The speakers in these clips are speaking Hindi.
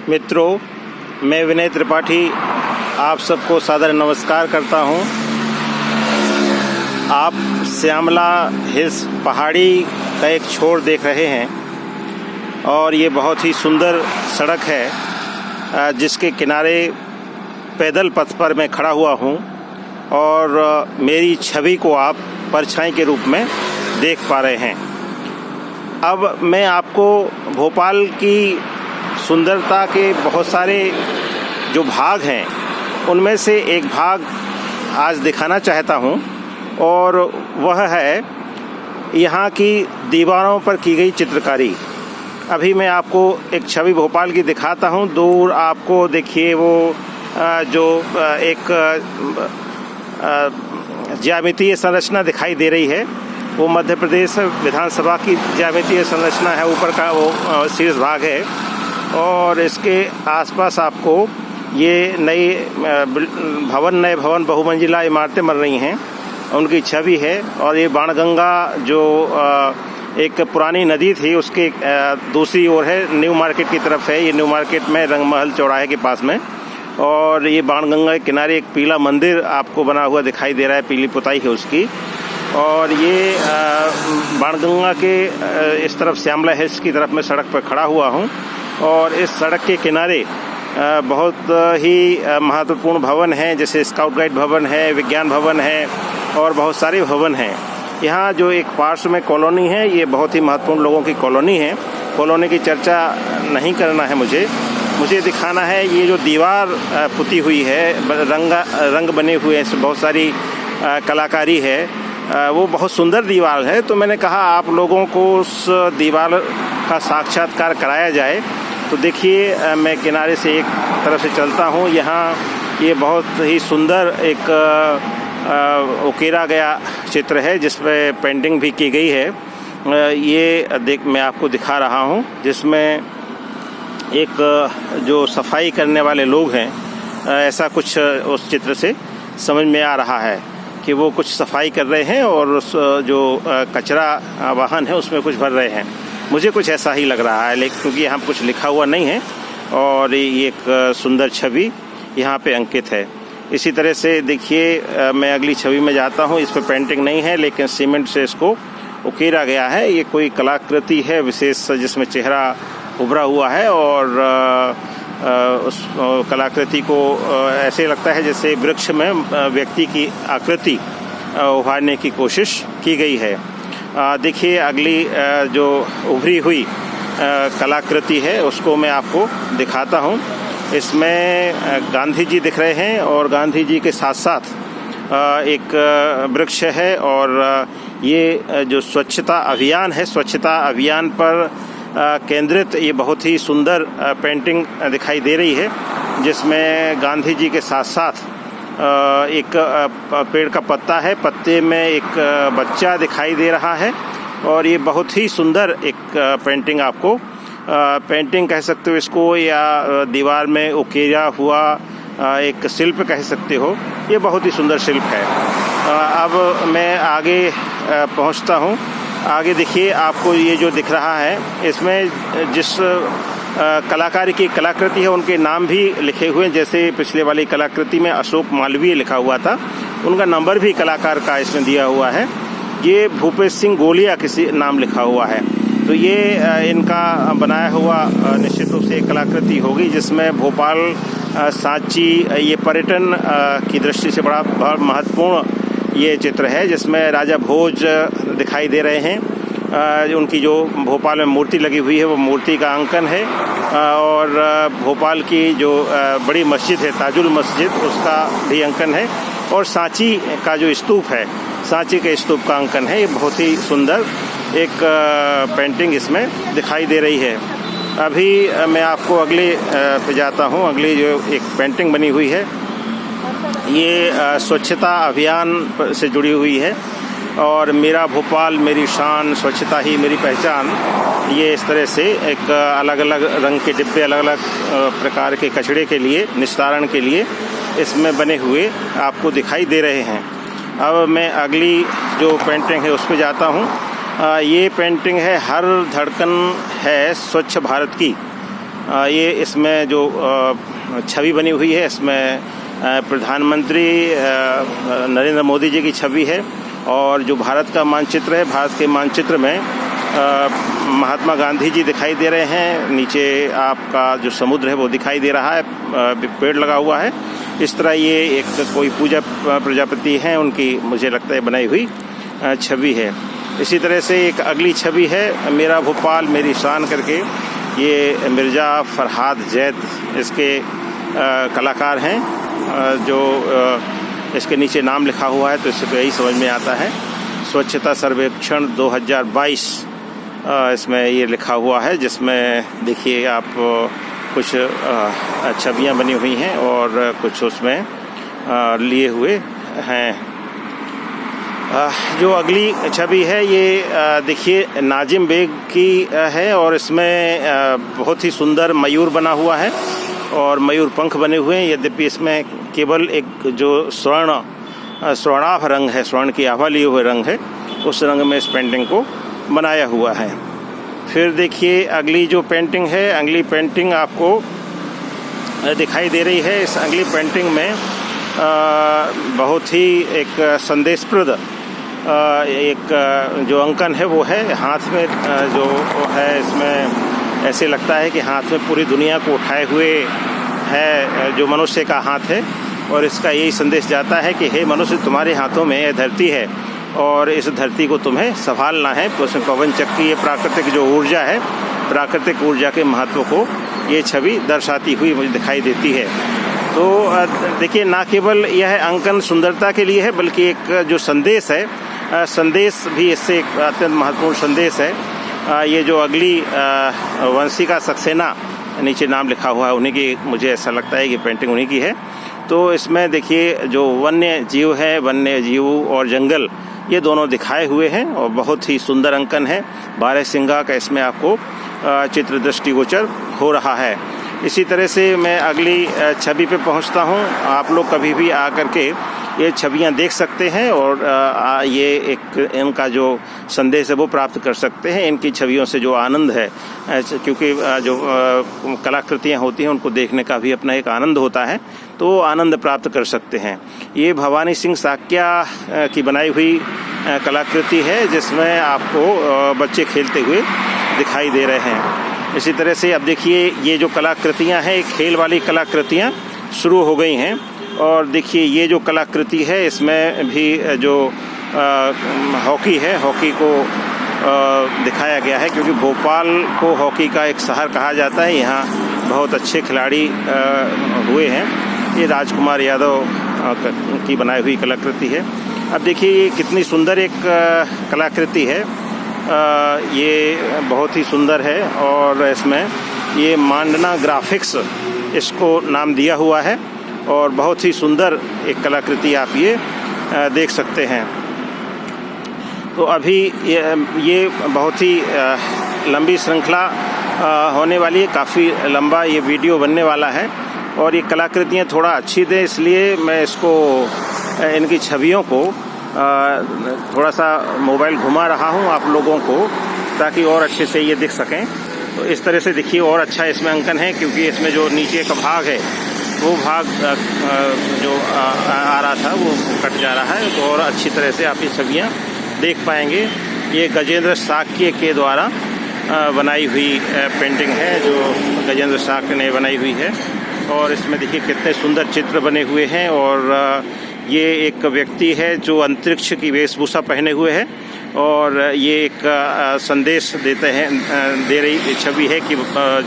मित्रों, मैं विनय त्रिपाठी आप सबको सादर नमस्कार करता हूं। आप श्यामला हिल्स पहाड़ी का एक छोर देख रहे हैं और ये बहुत ही सुंदर सड़क है जिसके किनारे पैदल पथ पर मैं खड़ा हुआ हूं और मेरी छवि को आप परछाई के रूप में देख पा रहे हैं। अब मैं आपको भोपाल की सुंदरता के बहुत सारे जो भाग हैं उनमें से एक भाग आज दिखाना चाहता हूं और वह है यहाँ की दीवारों पर की गई चित्रकारी। अभी मैं आपको एक छवि भोपाल की दिखाता हूं। दूर आपको देखिए वो जो एक ज्यामितीय संरचना दिखाई दे रही है, वो मध्य प्रदेश विधानसभा की ज्यामितीय संरचना है। ऊपर का वो शीर्ष भाग है और इसके आसपास आपको ये नए भवन बहुमंजिला इमारतें बन रही हैं, उनकी छवि है। और ये बाणगंगा जो एक पुरानी नदी थी उसके दूसरी ओर है, न्यू मार्केट की तरफ है। ये न्यू मार्केट में रंगमहल चौराहे के पास में। और ये बाणगंगा के किनारे एक पीला मंदिर आपको बना हुआ दिखाई दे रहा है, पीली पुताई है उसकी। और ये बाणगंगा के इस तरफ श्यामला हिल्स की तरफ मैं सड़क पर खड़ा हुआ हूँ और इस सड़क के किनारे बहुत ही महत्वपूर्ण भवन हैं, जैसे स्काउट गाइड भवन है, विज्ञान भवन है और बहुत सारे भवन हैं। यहाँ जो एक पार्श्व में कॉलोनी है, ये बहुत ही महत्वपूर्ण लोगों की कॉलोनी है। कॉलोनी की चर्चा नहीं करना है मुझे दिखाना है ये जो दीवार पुती हुई है, रंग बने हुए हैं, बहुत सारी कलाकारी है, वो बहुत सुंदर दीवार है। तो मैंने कहा आप लोगों को उस दीवार का साक्षात्कार कराया जाए। तो देखिए मैं किनारे से एक तरफ से चलता हूँ। यहाँ ये बहुत ही सुंदर एक उकेरा गया चित्र है जिसमें पेंटिंग भी की गई है। ये मैं आपको दिखा रहा हूँ, जिसमें एक जो सफाई करने वाले लोग हैं, ऐसा कुछ उस चित्र से समझ में आ रहा है कि वो कुछ सफाई कर रहे हैं और उस जो कचरा वाहन है उसमें कुछ भर रहे हैं। मुझे कुछ ऐसा ही लग रहा है, लेकिन क्योंकि यहाँ कुछ लिखा हुआ नहीं है और ये एक सुंदर छवि यहाँ पे अंकित है। इसी तरह से देखिए मैं अगली छवि में जाता हूँ। इस पर पेंटिंग नहीं है लेकिन सीमेंट से इसको उकेरा गया है। ये कोई कलाकृति है विशेष जिसमें चेहरा उभरा हुआ है और उस कलाकृति को ऐसे लगता है जैसे वृक्ष में व्यक्ति की आकृति उभारने की कोशिश की गई है। देखिए अगली जो उभरी हुई कलाकृति है उसको मैं आपको दिखाता हूँ। इसमें गांधी जी दिख रहे हैं और गांधी जी के साथ साथ एक वृक्ष है और ये जो स्वच्छता अभियान है, स्वच्छता अभियान पर केंद्रित ये बहुत ही सुंदर पेंटिंग दिखाई दे रही है, जिसमें गांधी जी के साथ साथ एक पेड़ का पत्ता है, पत्ते में एक बच्चा दिखाई दे रहा है और ये बहुत ही सुंदर एक पेंटिंग आपको पेंटिंग कह सकते हो इसको, या दीवार में उकेरा हुआ एक शिल्प कह सकते हो। ये बहुत ही सुंदर शिल्प है। अब मैं आगे पहुंचता हूं। आगे देखिए आपको ये जो दिख रहा है, इसमें जिस कलाकारी की कलाकृति है उनके नाम भी लिखे हुए हैं। जैसे पिछले वाली कलाकृति में अशोक मालवीय लिखा हुआ था, उनका नंबर भी कलाकार का इसमें दिया हुआ है। ये भूपेश सिंह गोलिया किसी नाम लिखा हुआ है। तो ये इनका बनाया हुआ निश्चित रूप से एक कलाकृति होगी, जिसमें भोपाल सांची ये पर्यटन की दृष्टि से बड़ा महत्वपूर्ण ये चित्र है, जिसमें राजा भोज दिखाई दे रहे हैं। उनकी जो भोपाल में मूर्ति लगी हुई है वो मूर्ति का अंकन है और भोपाल की जो बड़ी मस्जिद है ताजुल मस्जिद, उसका भी अंकन है और सांची का जो स्तूप है, सांची के स्तूप का अंकन है। ये बहुत ही सुंदर एक पेंटिंग इसमें दिखाई दे रही है। अभी मैं आपको अगले पे जाता हूँ। अगली जो एक पेंटिंग बनी हुई है ये स्वच्छता अभियान से जुड़ी हुई है और मेरा भोपाल मेरी शान, स्वच्छता ही मेरी पहचान, ये इस तरह से एक अलग अलग रंग के डिब्बे अलग अलग प्रकार के कचरे के लिए निस्तारण के लिए इसमें बने हुए आपको दिखाई दे रहे हैं। अब मैं अगली जो पेंटिंग है उस पर जाता हूँ। ये पेंटिंग है हर धड़कन है स्वच्छ भारत की। ये इसमें जो छवि बनी हुई है, इसमें प्रधानमंत्री नरेंद्र मोदी जी की छवि है और जो भारत का मानचित्र है, भारत के मानचित्र में महात्मा गांधी जी दिखाई दे रहे हैं। नीचे आपका जो समुद्र है वो दिखाई दे रहा है, पेड़ लगा हुआ है। इस तरह ये एक कोई पूजा प्रजापति हैं उनकी मुझे लगता है बनाई हुई छवि है। इसी तरह से एक अगली छवि है मेरा भोपाल मेरी शान करके, ये मिर्ज़ा फरहाद जैद इसके कलाकार हैं। जो इसके नीचे नाम लिखा हुआ है तो इससे तो यही समझ में आता है, स्वच्छता सर्वेक्षण 2022 इसमें ये लिखा हुआ है, जिसमें देखिए आप कुछ छवियाँ बनी हुई हैं और कुछ उसमें लिए हुए हैं। जो अगली छवि है ये देखिए नाजिम बेग की है और इसमें बहुत ही सुंदर मयूर बना हुआ है और मयूर पंख बने हुए हैं। यद्यपि इसमें केवल एक जो स्वर्णाभ रंग है, स्वर्ण की आभा लिए हुए रंग है, उस रंग में इस पेंटिंग को बनाया हुआ है। फिर देखिए अगली जो पेंटिंग है, अगली पेंटिंग आपको दिखाई दे रही है। इस अगली पेंटिंग में बहुत ही एक संदेशप्रद एक जो अंकन है वो है। हाथ में जो है इसमें ऐसे लगता है कि हाथ में पूरी दुनिया को उठाए हुए है जो मनुष्य का हाथ है और इसका यही संदेश जाता है कि हे मनुष्य, तुम्हारे हाथों में यह धरती है और इस धरती को तुम्हें संभालना है। तो उसमें पवन चक्की, ये प्राकृतिक जो ऊर्जा है, प्राकृतिक ऊर्जा के महत्व को ये छवि दर्शाती हुई मुझे दिखाई देती है। तो देखिए ना केवल यह अंकन सुंदरता के लिए है बल्कि एक जो संदेश है, संदेश भी इससे एक अत्यंत महत्वपूर्ण संदेश है। ये जो अगली वंशिका सक्सेना नीचे नाम लिखा हुआ है, उन्हीं की मुझे ऐसा लगता है कि पेंटिंग उन्हीं की है। तो इसमें देखिए जो वन्य जीव है, वन्य जीव और जंगल, ये दोनों दिखाए हुए हैं और बहुत ही सुंदर अंकन है। बारहसिंगा का इसमें आपको चित्र दृष्टिगोचर हो रहा है। इसी तरह से मैं अगली छवि पे पहुंचता हूं। आप लोग कभी भी आकर के ये छवियां देख सकते हैं और ये एक इनका जो संदेश है वो प्राप्त कर सकते हैं। इनकी छवियों से जो आनंद है, क्योंकि जो कलाकृतियां होती हैं उनको देखने का भी अपना एक आनंद होता है, तो आनंद प्राप्त कर सकते हैं। ये भवानी सिंह साक्या की बनाई हुई कलाकृति है जिसमें आपको बच्चे खेलते हुए दिखाई दे रहे हैं। इसी तरह से अब देखिए ये जो कलाकृतियां हैं, खेल वाली कलाकृतियां शुरू हो गई हैं और देखिए ये जो कलाकृति है इसमें भी जो हॉकी है, हॉकी को दिखाया गया है, क्योंकि भोपाल को हॉकी का एक शहर कहा जाता है। यहाँ बहुत अच्छे खिलाड़ी हुए हैं। ये राजकुमार यादव की बनाई हुई कलाकृति है। अब देखिए ये कितनी सुंदर एक कलाकृति है, ये बहुत ही सुंदर है और इसमें ये मांडना ग्राफिक्स इसको नाम दिया हुआ है और बहुत ही सुंदर एक कलाकृति आप ये देख सकते हैं। तो अभी ये बहुत ही लंबी श्रृंखला होने वाली है, काफ़ी लंबा ये वीडियो बनने वाला है और ये कलाकृतियाँ थोड़ा अच्छी दें, इसलिए मैं इसको इनकी छवियों को थोड़ा सा मोबाइल घुमा रहा हूँ आप लोगों को, ताकि और अच्छे से ये दिख सकें। तो इस तरह से देखिए और अच्छा इसमें अंकन है, क्योंकि इसमें जो नीचे का भाग है वो भाग जो आ रहा था वो कट जा रहा है, तो और अच्छी तरह से आप ये छवियाँ देख पाएंगे। ये गजेंद्र साक्य के द्वारा बनाई हुई पेंटिंग है, जो गजेंद्र साक्य ने बनाई हुई है और इसमें देखिए कितने सुंदर चित्र बने हुए हैं। और ये एक व्यक्ति है जो अंतरिक्ष की वेशभूषा पहने हुए है और ये एक संदेश दे रही छवि है कि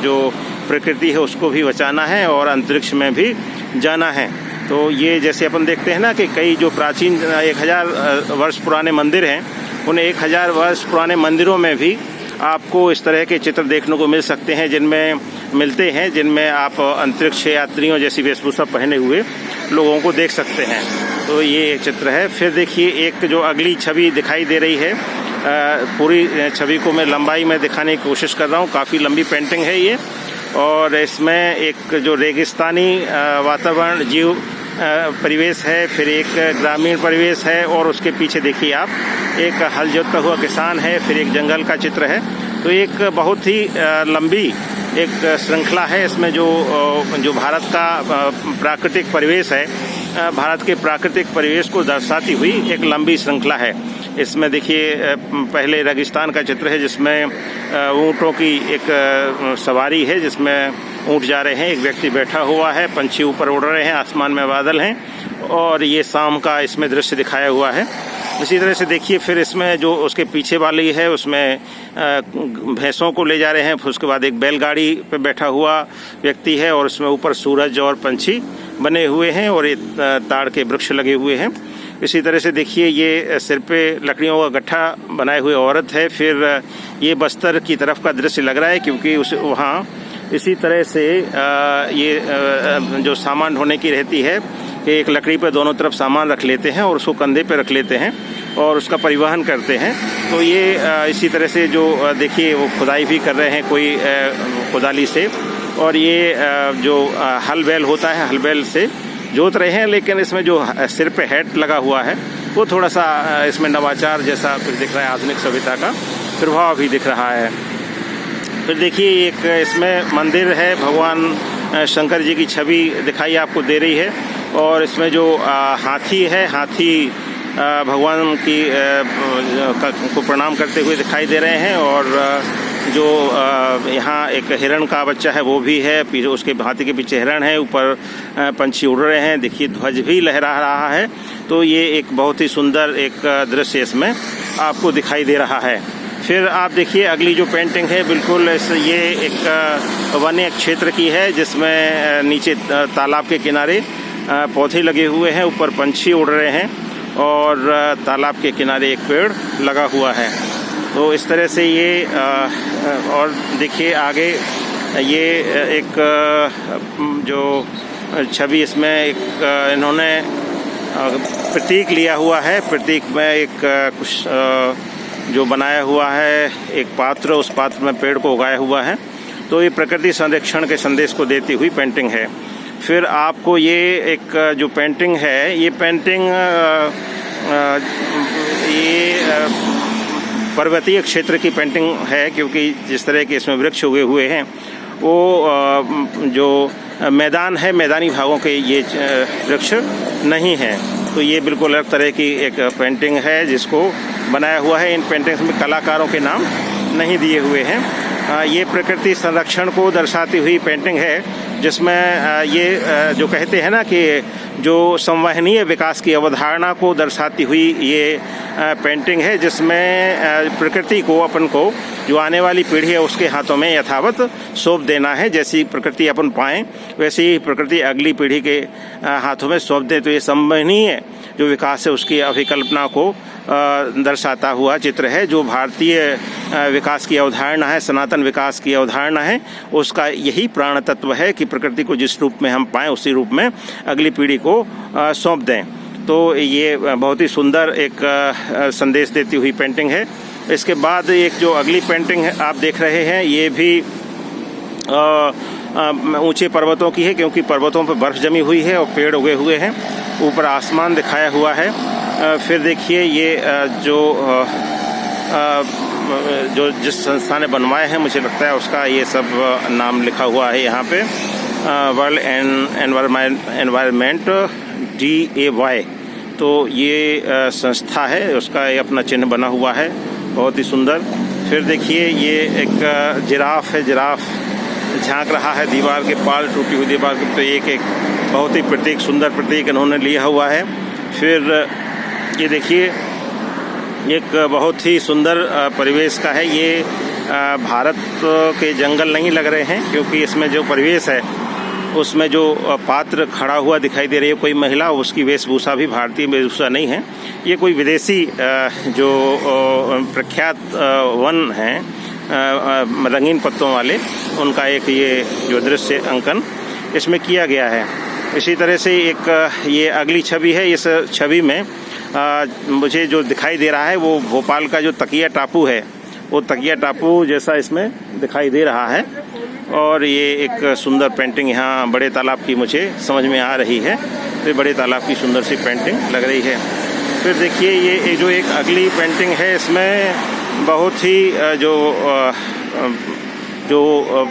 जो प्रकृति है उसको भी बचाना है और अंतरिक्ष में भी जाना है। तो ये जैसे अपन देखते हैं ना कि कई जो प्राचीन 1000 वर्ष पुराने मंदिर हैं, उन 1000 वर्ष पुराने मंदिरों में भी आपको इस तरह के चित्र देखने को मिल सकते हैं, जिनमें आप अंतरिक्ष यात्रियों जैसी वेशभूषा पहने हुए लोगों को देख सकते हैं। तो ये एक चित्र है। फिर देखिए एक जो अगली छवि दिखाई दे रही है, पूरी छवि को मैं लंबाई में दिखाने की कोशिश कर रहा हूँ, काफ़ी लंबी पेंटिंग है ये। और इसमें एक जो रेगिस्तानी वातावरण जीव परिवेश है, फिर एक ग्रामीण परिवेश है और उसके पीछे देखिए आप एक हल जोतता हुआ किसान है, फिर एक जंगल का चित्र है। तो एक बहुत ही लंबी एक श्रृंखला है। इसमें जो भारत का प्राकृतिक परिवेश है, भारत के प्राकृतिक परिवेश को दर्शाती हुई एक लंबी श्रृंखला है। इसमें देखिए पहले रेगिस्तान का चित्र है जिसमें ऊँटों की एक सवारी है, जिसमें ऊँट जा रहे हैं, एक व्यक्ति बैठा हुआ है, पंछी ऊपर उड़ रहे हैं, आसमान में बादल हैं और ये शाम का इसमें दृश्य दिखाया हुआ है। इसी तरह से देखिए फिर इसमें जो उसके पीछे वाली है उसमें भैंसों को ले जा रहे हैं, फिर उसके बाद एक बैलगाड़ी पे बैठा हुआ व्यक्ति है और उसमें ऊपर सूरज और पंछी बने हुए हैं और ये ताड़ के वृक्ष लगे हुए हैं। इसी तरह से देखिए ये सिर पे लकड़ियों का गट्ठा बनाए हुए औरत है। फिर ये बस्तर की तरफ का दृश्य लग रहा है क्योंकि उस वहाँ इसी तरह से ये जो सामान ढोने की रहती है कि एक लकड़ी पे दोनों तरफ सामान रख लेते हैं और उसको कंधे पे रख लेते हैं और उसका परिवहन करते हैं। तो ये इसी तरह से जो देखिए वो खुदाई भी कर रहे हैं कोई कुदाली से, और ये जो हल बैल होता है, हल बैल से जोत रहे हैं। लेकिन इसमें जो सिर पे हैट लगा हुआ है वो थोड़ा सा इसमें नवाचार जैसा कुछ दिख रहा है, आधुनिक सभ्यता का प्रभाव भी दिख रहा है। फिर देखिए एक इसमें मंदिर है, भगवान शंकर जी की छवि दिखाई आपको दे रही है और इसमें जो हाथी है, हाथी भगवान की को प्रणाम करते हुए दिखाई दे रहे हैं और जो यहाँ एक हिरण का बच्चा है वो भी है, पीछे उसके हाथी के पीछे हिरण है, ऊपर पंछी उड़ रहे हैं, देखिए ध्वज भी लहरा रहा है। तो ये एक बहुत ही सुंदर एक दृश्य इसमें आपको दिखाई दे रहा है। फिर आप देखिए अगली जो पेंटिंग है बिल्कुल ये एक वन्य क्षेत्र की है जिसमें नीचे तालाब के किनारे पौधे लगे हुए हैं, ऊपर पंछी उड़ रहे हैं और तालाब के किनारे एक पेड़ लगा हुआ है। तो इस तरह से ये और देखिए आगे ये एक जो छवि इसमें एक इन्होंने प्रतीक लिया हुआ है, प्रतीक में एक कुछ जो बनाया हुआ है एक पात्र, उस पात्र में पेड़ को उगाया हुआ है। तो ये प्रकृति संरक्षण के संदेश को देती हुई पेंटिंग है। फिर आपको ये एक जो पेंटिंग है, ये पेंटिंग ये पर्वतीय क्षेत्र की पेंटिंग है क्योंकि जिस तरह के इसमें वृक्ष उगे हुए हैं वो जो मैदान है, मैदानी भागों के ये वृक्ष नहीं हैं। तो ये बिल्कुल अलग तरह की एक पेंटिंग है जिसको बनाया हुआ है। इन पेंटिंग्स में कलाकारों के नाम नहीं दिए हुए हैं। ये प्रकृति संरक्षण को दर्शाती हुई पेंटिंग है जिसमें ये जो कहते हैं ना कि जो संवहनीय विकास की अवधारणा को दर्शाती हुई ये पेंटिंग है जिसमें प्रकृति को अपन को जो आने वाली पीढ़ी है उसके हाथों में यथावत सौंप देना है। जैसी प्रकृति अपन पाएँ वैसे ही प्रकृति अगली पीढ़ी के हाथों में सौंप दें। तो ये संवहनीय जो विकास है उसकी अभिकल्पना को दर्शाता हुआ चित्र है। जो भारतीय विकास की अवधारणा है, सनातन विकास की अवधारणा है, उसका यही प्राण तत्व है कि प्रकृति को जिस रूप में हम पाएँ उसी रूप में अगली पीढ़ी को सौंप दें। तो ये बहुत ही सुंदर एक संदेश देती हुई पेंटिंग है। इसके बाद एक जो अगली पेंटिंग है आप देख रहे हैं ये भी ऊंचे पर्वतों की है क्योंकि पर्वतों पर बर्फ़ जमी हुई है और पेड़ उगे हुए हैं, ऊपर आसमान दिखाया हुआ है। फिर देखिए ये जो जिस संस्था ने बनवाए हैं मुझे लगता है उसका ये सब नाम लिखा हुआ है यहाँ पे, वर्ल्ड एनवायरनमेंट DAY। तो ये संस्था है, उसका ये अपना चिन्ह बना हुआ है, बहुत ही सुंदर। फिर देखिए ये एक जिराफ है, जिराफ झांक रहा है दीवार के पार, टूटी हुई दीवार के। तो एक बहुत ही प्रतीक, सुंदर प्रतीक इन्होंने लिया हुआ है। फिर ये देखिए एक बहुत ही सुंदर परिवेश का है। ये भारत के जंगल नहीं लग रहे हैं क्योंकि इसमें जो परिवेश है उसमें जो पात्र खड़ा हुआ दिखाई दे रही है कोई महिला, उसकी वेशभूषा भी भारतीय वेशभूषा नहीं है। ये कोई विदेशी जो प्रख्यात वन हैं रंगीन पत्तों वाले, उनका एक ये जो दृश्य अंकन इसमें किया गया है। इसी तरह से एक ये अगली छवि है। इस छवि में मुझे जो दिखाई दे रहा है वो भोपाल का जो तकिया टापू है, वो तकिया टापू जैसा इसमें दिखाई दे रहा है। और ये एक सुंदर पेंटिंग यहाँ बड़े तालाब की मुझे समझ में आ रही है। तो बड़े तालाब की सुंदर सी पेंटिंग लग रही है। फिर देखिए ये जो एक अगली पेंटिंग है इसमें बहुत ही जो जो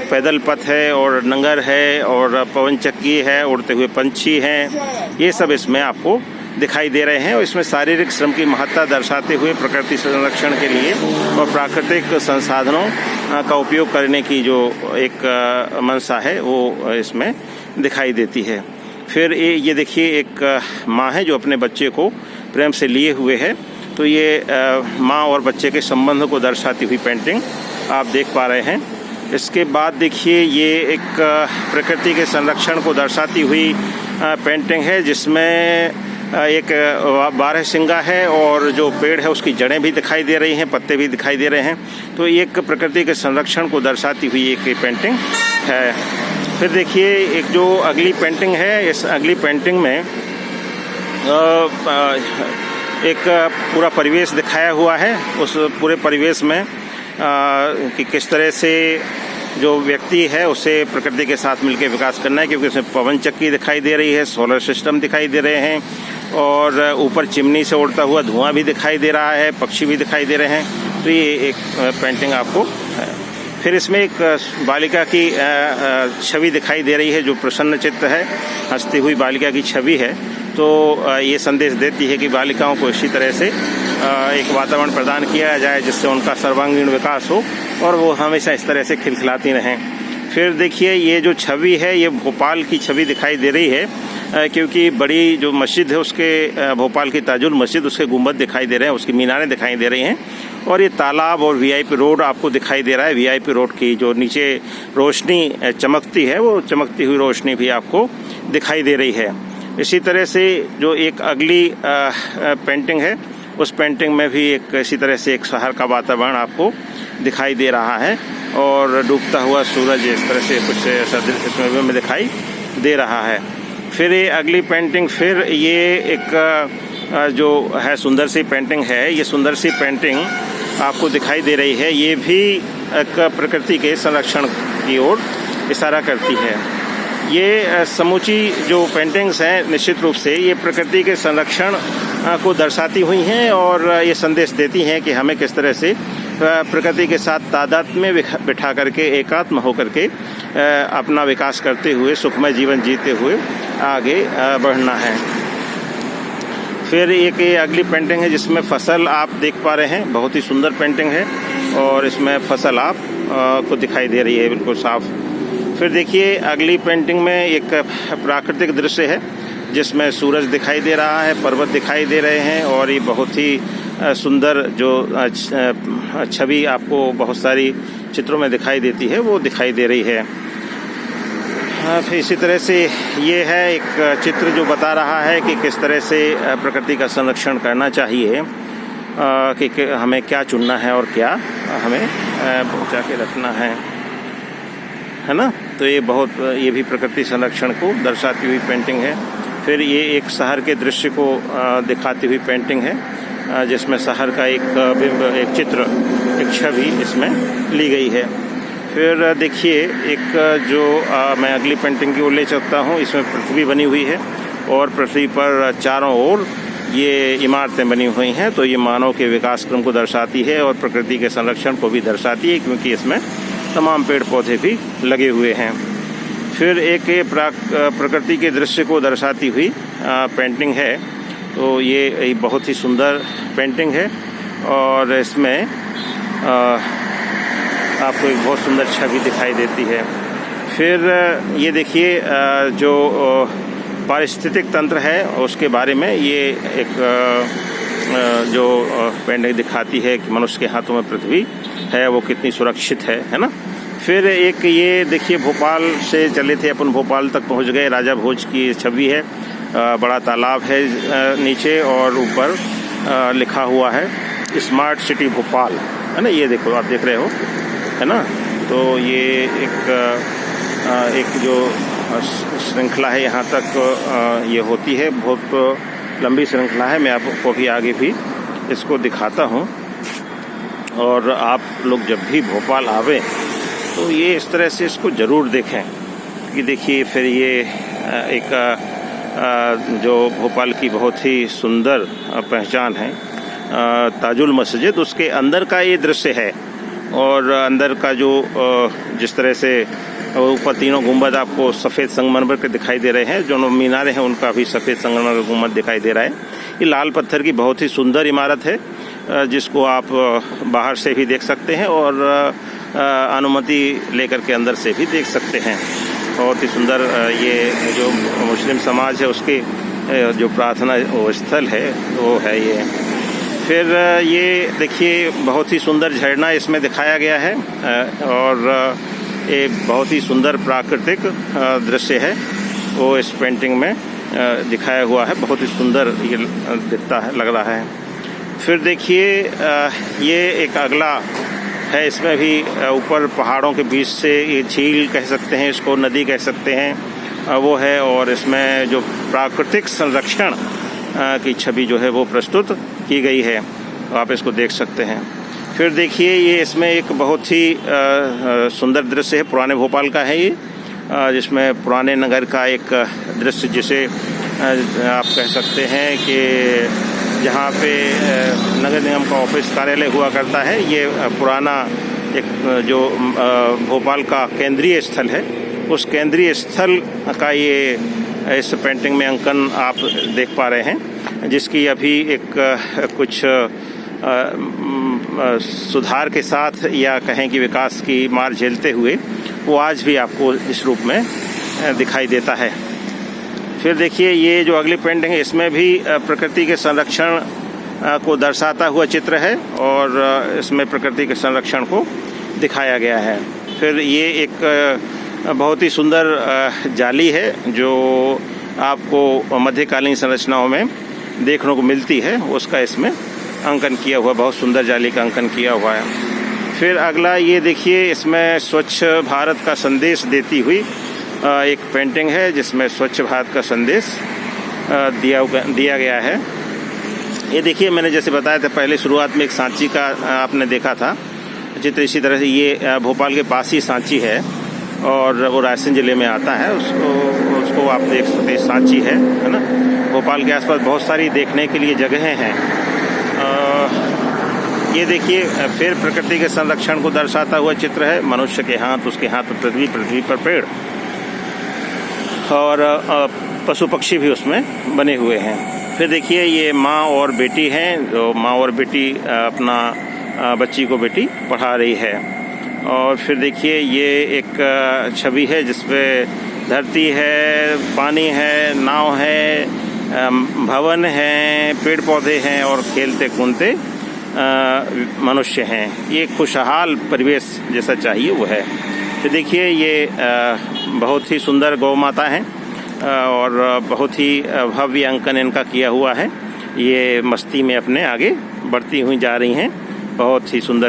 पैदल पथ है और नंगर है और पवन चक्की है, उड़ते हुए पंछी हैं, ये सब इसमें आपको दिखाई दे रहे हैं। और इसमें शारीरिक श्रम की महत्ता दर्शाते हुए प्रकृति संरक्षण के लिए और प्राकृतिक संसाधनों का उपयोग करने की जो एक मंशा है वो इसमें दिखाई देती है। फिर ये देखिए एक माँ है जो अपने बच्चे को प्रेम से लिए हुए है, तो ये माँ और बच्चे के संबंध को दर्शाती हुई पेंटिंग आप देख पा रहे हैं। इसके बाद देखिए ये एक प्रकृति के संरक्षण को दर्शाती हुई पेंटिंग है, जिसमें एक बारहसिंगा है और जो पेड़ है उसकी जड़ें भी दिखाई दे रही हैं, पत्ते भी दिखाई दे रहे हैं। तो एक प्रकृति के संरक्षण को दर्शाती हुई एक पेंटिंग है। फिर देखिए एक जो अगली पेंटिंग है, इस अगली पेंटिंग में एक पूरा परिवेश दिखाया हुआ है। उस पूरे परिवेश में कि किस तरह से जो व्यक्ति है उसे प्रकृति के साथ मिलकर विकास करना है, क्योंकि उसमें पवन चक्की दिखाई दे रही है, सोलर सिस्टम दिखाई दे रहे हैं और ऊपर चिमनी से उड़ता हुआ धुआं भी दिखाई दे रहा है, पक्षी भी दिखाई दे रहे हैं। तो ये एक पेंटिंग आपको है। फिर इसमें एक बालिका की छवि दिखाई दे रही है जो प्रसन्न चित्त है, हंसती हुई बालिका की छवि है। तो ये संदेश देती है कि बालिकाओं को इसी तरह से एक वातावरण प्रदान किया जाए जिससे उनका सर्वांगीण विकास हो और वो हमेशा इस तरह से खिलखिलाती रहें। फिर देखिए ये जो छवि है ये भोपाल की छवि दिखाई दे रही है, क्योंकि बड़ी जो मस्जिद है उसके भोपाल की ताजुल मस्जिद, उसके गुंबद दिखाई दे रहे हैं, उसकी मीनारें दिखाई दे रही हैं और ये तालाब और वीआईपी रोड आपको दिखाई दे रहा है। वीआईपी रोड की जो नीचे रोशनी चमकती है वो चमकती हुई रोशनी भी आपको दिखाई दे रही है। इसी तरह से जो एक अगली पेंटिंग है उस पेंटिंग में भी एक इसी तरह से एक शहर का वातावरण आपको दिखाई दे रहा है और डूबता हुआ सूरज इस तरह से कुछ ऐसा इसमें में दिखाई दे रहा है। फिर ये अगली पेंटिंग, फिर ये एक जो है सुंदर सी पेंटिंग है, ये सुंदर सी पेंटिंग आपको दिखाई दे रही है। ये भी एक प्रकृति के संरक्षण की ओर इशारा करती है। ये समूची जो पेंटिंग्स हैं निश्चित रूप से ये प्रकृति के संरक्षण को दर्शाती हुई हैं और ये संदेश देती हैं कि हमें किस तरह से प्रकृति के साथ तादात्म्य में बिठा करके एकात्म होकर के अपना विकास करते हुए सुखमय जीवन जीते हुए आगे बढ़ना है। फिर एक ये अगली पेंटिंग है जिसमें फसल आप देख पा रहे हैं, बहुत ही सुंदर पेंटिंग है और इसमें फसल आप को दिखाई दे रही है बिल्कुल साफ। फिर देखिए अगली पेंटिंग में एक प्राकृतिक दृश्य है जिसमें सूरज दिखाई दे रहा है, पर्वत दिखाई दे रहे हैं और ये बहुत ही सुंदर जो छवि आपको बहुत सारी चित्रों में दिखाई देती है वो दिखाई दे रही है। फिर इसी तरह से ये है एक चित्र जो बता रहा है कि किस तरह से प्रकृति का संरक्षण करना चाहिए, कि हमें क्या चुनना है और क्या हमें बचा के रखना है ना। तो ये भी प्रकृति संरक्षण को दर्शाती हुई पेंटिंग है। फिर ये एक शहर के दृश्य को दिखाती हुई पेंटिंग है जिसमें शहर का एक बिंब, एक चित्र, एक छवि इसमें ली गई है। फिर देखिए एक जो मैं अगली पेंटिंग की ओर ले सकता हूँ, इसमें पृथ्वी बनी हुई है और पृथ्वी पर चारों ओर ये इमारतें बनी हुई हैं। तो ये मानव के विकास क्रम को दर्शाती है और प्रकृति के संरक्षण को भी दर्शाती है, क्योंकि इसमें तमाम पेड़ पौधे भी लगे हुए हैं। फिर एक प्रकृति के दृश्य को दर्शाती हुई पेंटिंग है। तो ये बहुत ही सुंदर पेंटिंग है और इसमें आपको एक बहुत सुंदर छवि दिखाई देती है। फिर ये देखिए जो पारिस्थितिक तंत्र है उसके बारे में ये एक जो पेंटिंग दिखाती है कि मनुष्य के हाथों में पृथ्वी है वो कितनी सुरक्षित है ना। फिर एक ये देखिए भोपाल से चले थे अपन, भोपाल तक पहुंच गए। राजा भोज की छवि है, बड़ा तालाब है नीचे और ऊपर लिखा हुआ है स्मार्ट सिटी भोपाल, है ना। ये देखो आप देख रहे हो, है ना। तो ये एक जो श्रृंखला है यहाँ तक ये होती है, बहुत लंबी श्रृंखला है। मैं आपको भी आगे भी इसको दिखाता हूँ और आप लोग जब भी भोपाल आवे तो ये इस तरह से इसको ज़रूर देखें कि देखिए फिर ये एक जो भोपाल की बहुत ही सुंदर पहचान है ताजुल मस्जिद, उसके अंदर का ये दृश्य है और अंदर का जो जिस तरह से ऊपर तीनों गुंबद आपको सफ़ेद संगमरमर के दिखाई दे रहे हैं, जो मीनारें हैं उनका भी सफ़ेद संगमरमर का गुंबद दिखाई दे रहा है। ये लाल पत्थर की बहुत ही सुंदर इमारत है, जिसको आप बाहर से भी देख सकते हैं और अनुमति लेकर के अंदर से भी देख सकते हैं। बहुत ही सुंदर ये जो मुस्लिम समाज है उसके जो प्रार्थना स्थल है वो है ये। फिर ये देखिए बहुत ही सुंदर झरना इसमें दिखाया गया है और एक बहुत ही सुंदर प्राकृतिक दृश्य है वो इस पेंटिंग में दिखाया हुआ है। बहुत ही सुंदर ये दिखता है, लग रहा है। फिर देखिए ये एक अगला है, इसमें भी ऊपर पहाड़ों के बीच से ये झील कह सकते हैं, इसको नदी कह सकते हैं, वो है। और इसमें जो प्राकृतिक संरक्षण की छवि जो है वो प्रस्तुत की गई है, आप इसको देख सकते हैं। फिर देखिए ये इसमें एक बहुत ही सुंदर दृश्य है, पुराने भोपाल का है ये, जिसमें पुराने नगर का एक दृश्य जिसे आप कह सकते हैं कि जहाँ पे नगर निगम का ऑफिस कार्यालय हुआ करता है, ये पुराना एक जो भोपाल का केंद्रीय स्थल है, उस केंद्रीय स्थल का ये इस पेंटिंग में अंकन आप देख पा रहे हैं, जिसकी अभी एक कुछ सुधार के साथ या कहें कि विकास की मार झेलते हुए वो आज भी आपको इस रूप में दिखाई देता है। फिर देखिए ये जो अगली पेंटिंग है इसमें भी प्रकृति के संरक्षण को दर्शाता हुआ चित्र है और इसमें प्रकृति के संरक्षण को दिखाया गया है। फिर ये एक बहुत ही सुंदर जाली है जो आपको मध्यकालीन संरचनाओं में देखने को मिलती है, उसका इसमें अंकन किया हुआ, बहुत सुंदर जाली का अंकन किया हुआ है। फिर अगला ये देखिए इसमें स्वच्छ भारत का संदेश देती हुई एक पेंटिंग है, जिसमें स्वच्छ भारत का संदेश दिया गया है। ये देखिए मैंने जैसे बताया था पहले शुरुआत में एक सांची का आपने देखा था चित्र, इसी तरह से ये भोपाल के पास ही सांची है और वो रायसेन ज़िले में आता है। उसको आप देख सकते हैं, सांची है ना। भोपाल के आसपास बहुत सारी देखने के लिए जगहें हैं। ये देखिए फिर प्रकृति के संरक्षण को दर्शाता हुआ चित्र है, मनुष्य के हाथ, उसके हाथ पर पृथ्वी, पृथ्वी पर पेड़ और पशु पक्षी भी उसमें बने हुए हैं। फिर देखिए ये माँ और बेटी हैं, जो माँ और बेटी अपना बच्ची को बेटी पढ़ा रही है। और फिर देखिए ये एक छवि है जिसपे धरती है, पानी है, नाव है, भवन है, पेड़ पौधे हैं और खेलते कूदते मनुष्य हैं। ये खुशहाल परिवेश जैसा चाहिए वो है। तो देखिए ये बहुत ही सुंदर गौ माता हैं और बहुत ही भव्य अंकन इनका किया हुआ है। ये मस्ती में अपने आगे बढ़ती हुई जा रही हैं, बहुत ही सुंदर।